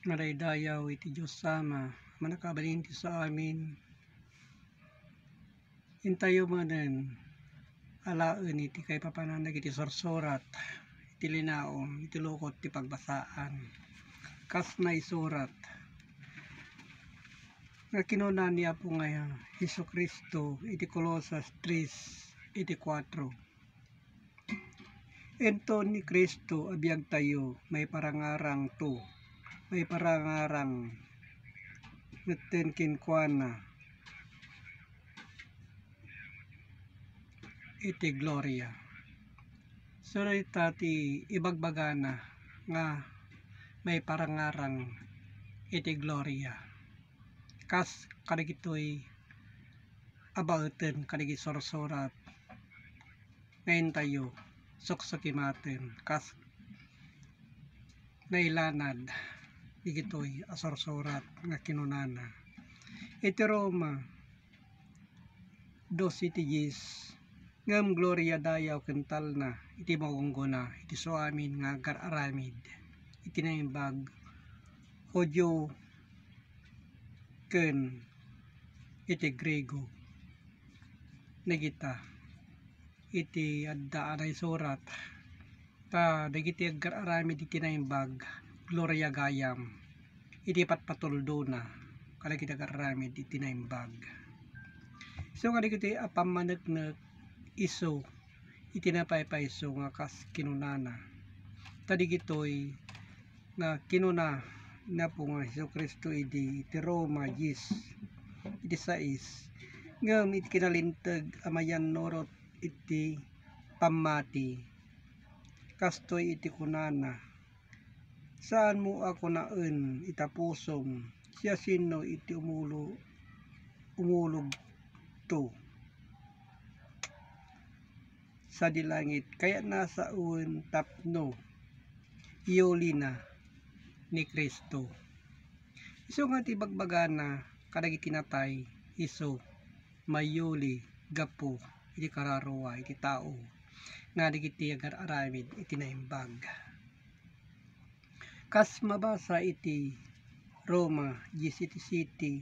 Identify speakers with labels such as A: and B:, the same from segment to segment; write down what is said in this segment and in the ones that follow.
A: Madaydayaw iti Diyos sama, manakabalinti sa amin. Intayo manen, alaen iti kay papananag iti sorsorat, iti linaom, iti lukot ti pagbasaan. Kas na isurat, nga kinuna niya po nga Hesu Kristo, iti Colosas 3, iti 4. Ento ni Kristo abiyag tayo, may parangarang to, may parangarang ngeten kinkwana, iti gloria. So ti ibagbagana nga may parangarang iti gloria. Kas kadagitoy abauten kadagi sorsorat ngayon tayo suksukimaten kas nailanad digitoy asorsorat nga kinunana. Iti Roma 2 iti 10 ngem gloria dayaw kental na iti magungguna iti so amin nga agararamid iti naimbag Hudyo ken iti Grego nagita iti adda anay surat ta dagiti agararamid iti naimbag gloria gayam iti patpatuldo na kadagiti agararamid iti naimbag. So kadagiti apamaneknek iso iti napaypayso nga kas kinunana tadigitoy nga kinuna na po nga Hesu Kristo iti Roma 10 iti 6 ngem iti kinalinteg amayan norot iti pamati kastoy iti kunana saan mo ako naen itapusom siya sino iti umulog to sa dilangit kaya nasa uwen tapno iolina ni Kristo. Iso nga ti bagbagana kadagiti natay iso mayuli gapo iti kararuwa iti tao nga digiti agararamid iti naimbag. Kas mabasa iti Roma 10 iti city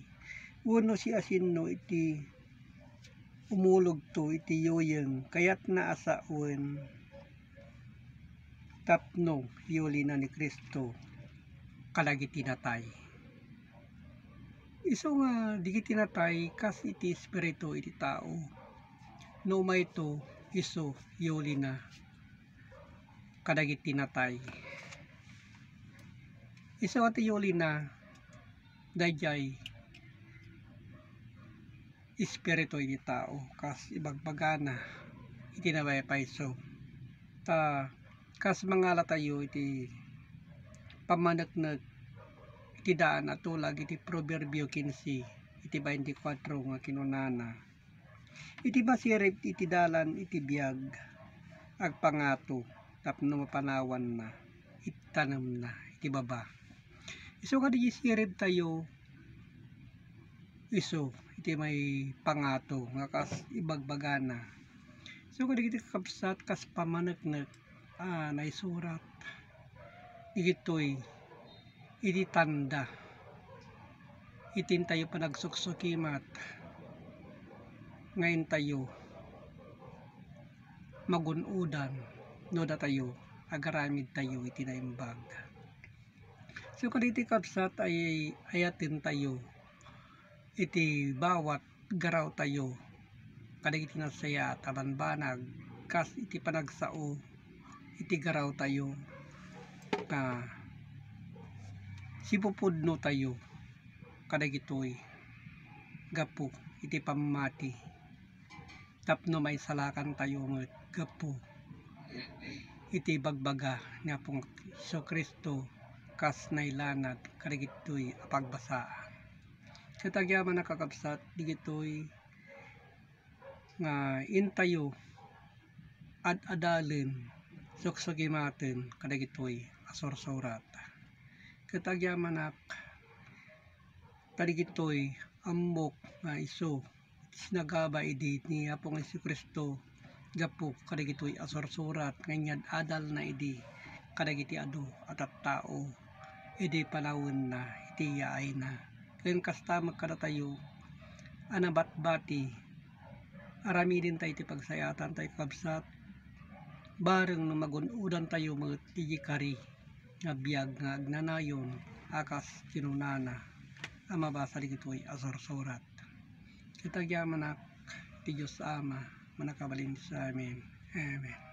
A: uno si asinno iti umulog to iti yoyeng kayat naasa uwen tapno iolina ni Kristo kadagiti natay. Iso nga digiti natay kas iti espiritu iti tao no may to iso iolina kadagiti natay. Iso ati iolina dayjay espiritu iti tao kas ibagbagana iti napaypayso ta kas mangala tayo iti pamaneknek iti daan at tulag iti Proverbio 15 iti 24 nga kinunana iti masirib iti dalan iti biag agpangato tapno mapanawan na itanem na iti baba. Iso kadigi sirib tayo iso iti may pangato nga kas ibagbagana. So kadagiti kakabsat kas pamaneknek naisurat digitoy iti tanda itin tayo panagsuksukimat ngayon tayo magunudan no da tayo agaramid tayo iti naimbag. So kadagiti kakabsat ay ayatin tayo iti bawat garaw tayo kadagiti nasaya tabanbanag kas iti panagsao iti garaw tayo na sipupudno tayo kadagitoy gapo iti pamati tapno may salakan tayo met gapo iti bagbaga nga pong Hesu Kristo kas nailanad kadagitoy apagbasaan. Sa tagyaman nakakabsat digitoy nga intayo ad-adalen suksukimaten kadagitoy asorsorat. Katagyaman kadigitoy ambok nga iso sinagaba idi ni Apong Hesu Kristo gapo kadagitoy asorsorat nganyad adal na idi kadagiti adu at tao Idi panahon na, iti yaay na. Ken kasta magkada tayo, anabat-bati, aramidin tayo iti pagsayatan tayo kabsat, bareng no magunudan tayo mga tijikari, nga biyag nga agnanayon, akas kinunana, amabasa di kito'y asorsorat. Kitagyaman ti Diyos Ama, manakabalin sa amin. Amen.